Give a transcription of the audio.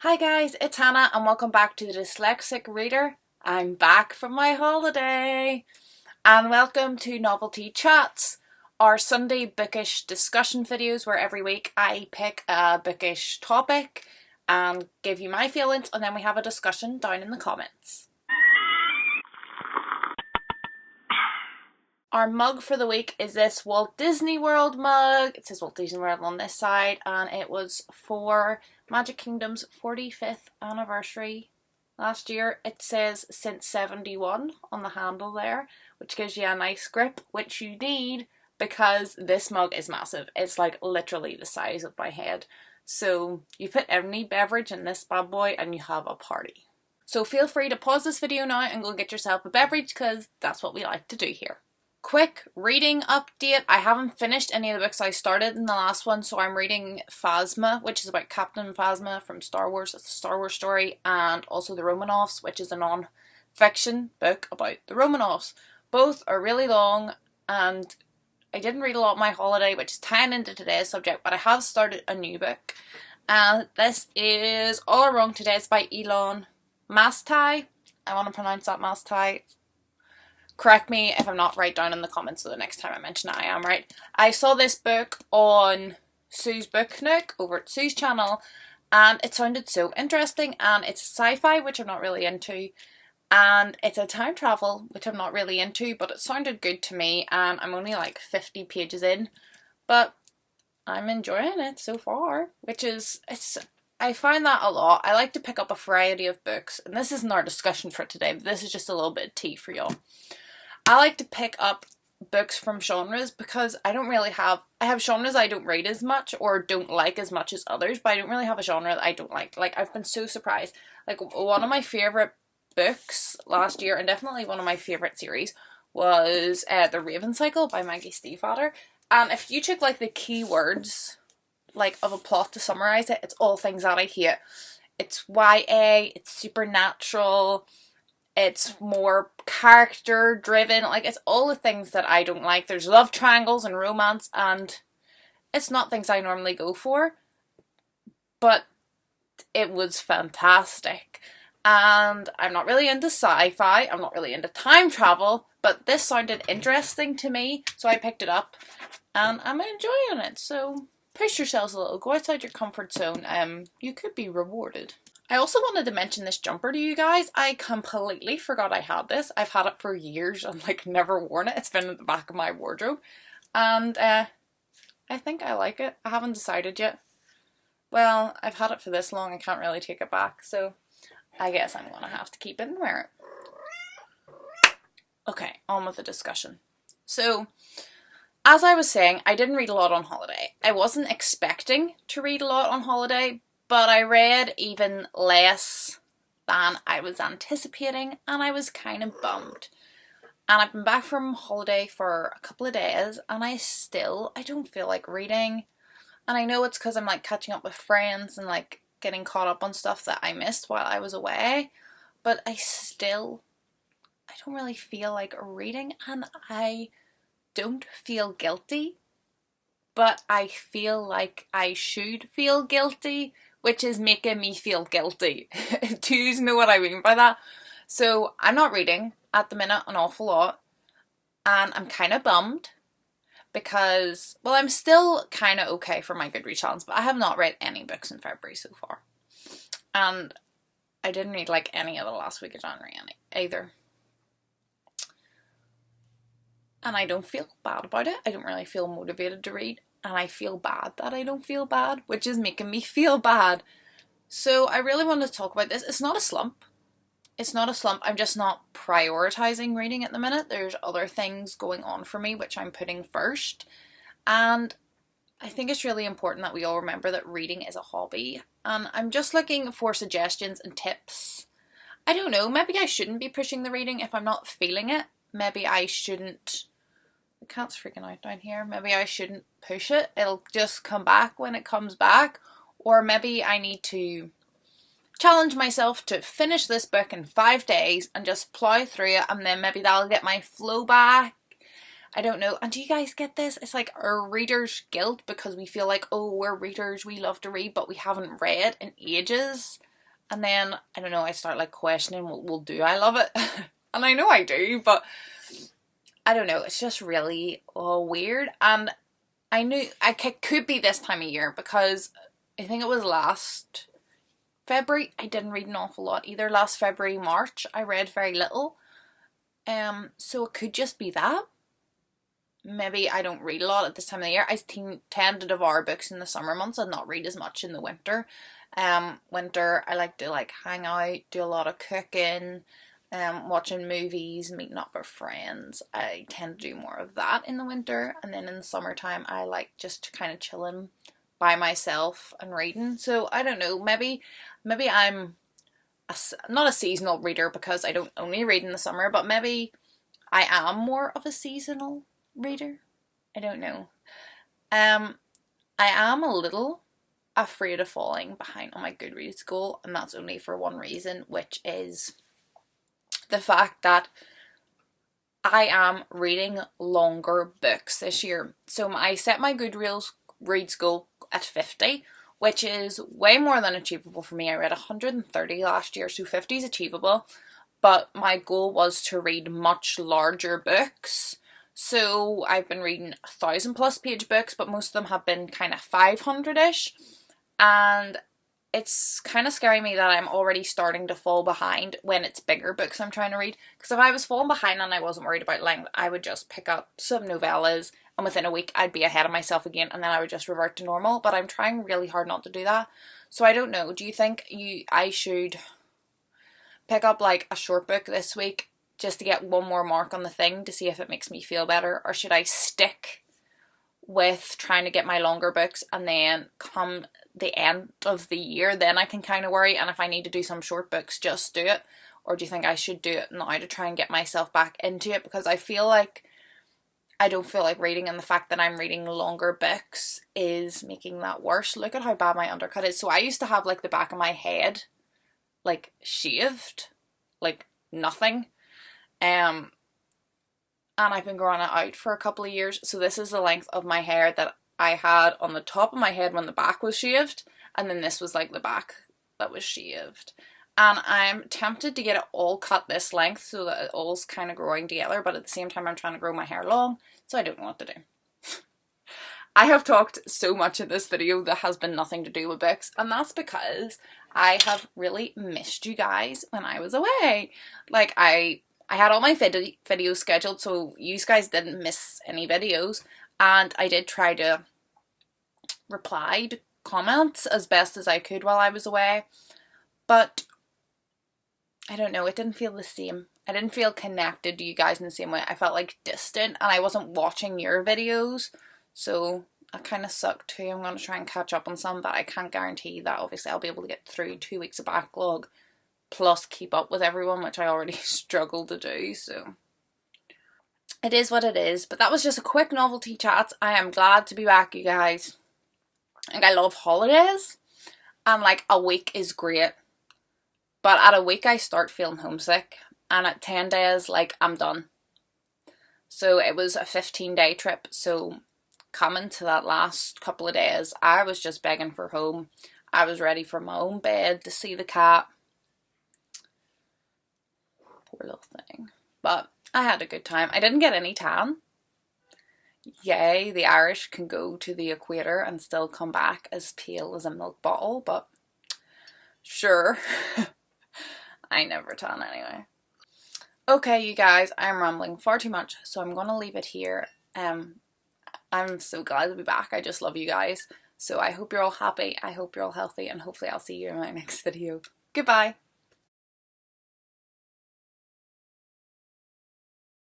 Hi guys, it's Hannah and welcome back to the Dyslexic Reader. I'm back from my holiday and welcome to Novelty Chats, our Sunday bookish discussion videos where every week I pick a bookish topic and give you my feelings and then we have a discussion down in the comments. Our mug for the week is this Walt Disney World mug. It says Walt Disney World on this side and it was for Magic Kingdom's 45th anniversary last year. It says since 71 on the handle there, which gives you a nice grip, which you need because this mug is massive. It's like literally the size of my head. So you put any beverage in this bad boy and you have a party. So feel free to pause this video now and go get yourself a beverage because that's what we like to do here. Quick reading update. I haven't finished any of the books I started in the last one, so I'm reading Phasma, which is about Captain Phasma from Star Wars. It's a Star Wars story, and also The Romanovs, which is a non-fiction book about the Romanovs. Both are really long, and I didn't read a lot on my holiday, which is tying into today's subject, but I have started a new book, and this is All Wrong Today. It's by Elon Mastai. I want to pronounce that Mastai. Correct me if I'm not right down in the comments so the next time I mention it I am right. I saw this book on Sue's Book Nook over at Sue's channel and it sounded so interesting, and it's sci-fi, which I'm not really into, and it's a time travel, which I'm not really into, but it sounded good to me and I'm only like 50 pages in, but I'm enjoying it so far, I find that a lot. I like to pick up a variety of books, and this isn't our discussion for today, but this is just a little bit of tea for y'all. I like to pick up books from genres because I have genres I don't read as much or don't like as much as others, but I don't really have a genre that I don't like. Like, I've been so surprised. Like, one of my favourite books last year, and definitely one of my favourite series, was The Raven Cycle by Maggie Stiefvater. And if you took, like, the key words, like, of a plot to summarise it, it's all things that I hate. It's YA, it's supernatural, it's more character driven, like it's all the things that I don't like. There's love triangles and romance, and it's not things I normally go for, but it was fantastic. And I'm not really into sci-fi, I'm not really into time travel, but this sounded interesting to me, so I picked it up and I'm enjoying it. So push yourselves a little, go outside your comfort zone, you could be rewarded. I also wanted to mention this jumper to you guys. I completely forgot I had this. I've had it for years and like never worn it. It's been in the back of my wardrobe. And I think I like it. I haven't decided yet. Well, I've had it for this long, I can't really take it back. So I guess I'm going to have to keep it and wear it. Okay, on with the discussion. So, as I was saying, I didn't read a lot on holiday. I wasn't expecting to read a lot on holiday, but I read even less than I was anticipating and I was kind of bummed. And I've been back from holiday for a couple of days and I don't feel like reading. And I know it's because I'm like catching up with friends and like getting caught up on stuff that I missed while I was away. But I don't really feel like reading, and I don't feel guilty. But I feel like I should feel guilty, which is making me feel guilty. Do you know what I mean by that? So I'm not reading at the minute an awful lot, and I'm kind of bummed because, well, I'm still kind of okay for my Goodreads challenge, but I have not read any books in February so far. And I didn't read like any of the last week of January either. And I don't feel bad about it. I don't really feel motivated to read. And I feel bad that I don't feel bad, which is making me feel bad. So I really want to talk about this. It's not a slump. It's not a slump. I'm just not prioritizing reading at the minute. There's other things going on for me, which I'm putting first. And I think it's really important that we all remember that reading is a hobby. And I'm just looking for suggestions and tips. I don't know, maybe I shouldn't be pushing the reading if I'm not feeling it. Maybe I shouldn't. The cat's freaking out down here. Maybe I shouldn't push it. It'll just come back when it comes back. Or maybe I need to challenge myself to finish this book in 5 days and just plow through it, and then maybe that'll get my flow back. I don't know. And do you guys get this? It's like our reader's guilt because we feel like, oh, we're readers, we love to read, but we haven't read in ages. And then, I don't know, I start like questioning, well do I love it? And I know I do, but I don't know, it's just really weird. And I knew could be this time of year because I think it was last February I didn't read an awful lot either. Last February, March I read very little. So it could just be that. Maybe I don't read a lot at this time of the year. I tend to devour books in the summer months and not read as much in the winter. Winter I like to like hang out, do a lot of cooking, watching movies, meeting up with friends. I tend to do more of that in the winter, and then in the summertime I like just kind of chilling by myself and reading. So I don't know, maybe I'm not a seasonal reader because I don't only read in the summer, but maybe I am more of a seasonal reader. I don't know. I am a little afraid of falling behind on my Goodreads goal, and that's only for one reason, which is the fact that I am reading longer books this year. So I set my Goodreads goal at 50, which is way more than achievable for me. I read 130 last year, so 50 is achievable, but my goal was to read much larger books. So I've been reading 1,000+ page books, but most of them have been kind of 500-ish, and it's kind of scaring me that I'm already starting to fall behind when it's bigger books I'm trying to read. Because if I was falling behind and I wasn't worried about length, I would just pick up some novellas and within a week I'd be ahead of myself again, and then I would just revert to normal. But I'm trying really hard not to do that. So I don't know. Do you think I should pick up like a short book this week just to get one more mark on the thing to see if it makes me feel better? Or should I stick with trying to get my longer books, and then come the end of the year then I can kind of worry, and if I need to do some short books just do it? Or do you think I should do it now to try and get myself back into it? Because I feel like I don't feel like reading, and the fact that I'm reading longer books is making that worse. Look at how bad my undercut is. So I used to have like the back of my head like shaved, like nothing. And I've been growing it out for a couple of years, so this is the length of my hair that I had on the top of my head when the back was shaved, and then this was like the back that was shaved. And I'm tempted to get it all cut this length so that it all's kind of growing together, but at the same time I'm trying to grow my hair long, so I don't know what to do. I have talked so much in this video that has been nothing to do with books, and that's because I have really missed you guys when I was away. Like, I had all my videos scheduled, so you guys didn't miss any videos, and I did try to reply to comments as best as I could while I was away, but I don't know, it didn't feel the same. I didn't feel connected to you guys in the same way. I felt like distant, and I wasn't watching your videos, so that kind of sucked too. I'm going to try and catch up on some, but I can't guarantee that obviously I'll be able to get through 2 weeks of backlog plus keep up with everyone, which I already struggle to do, so it is what it is. But that was just a quick novelty chat. I am glad to be back, you guys. Like, I love holidays, and like a week is great, but at a week I start feeling homesick, and at 10 days like I'm done. So it was a 15-day trip, so coming to that last couple of days I was just begging for home. I was ready for my own bed, to see the cat. Poor little thing. But I had a good time. I didn't get any tan. Yay, the Irish can go to the equator and still come back as pale as a milk bottle, but sure. I never tan anyway. Okay, you guys, I'm rambling far too much, so I'm going to leave it here. I'm so glad to be back. I just love you guys. So I hope you're all happy. I hope you're all healthy, and hopefully I'll see you in my next video. Goodbye.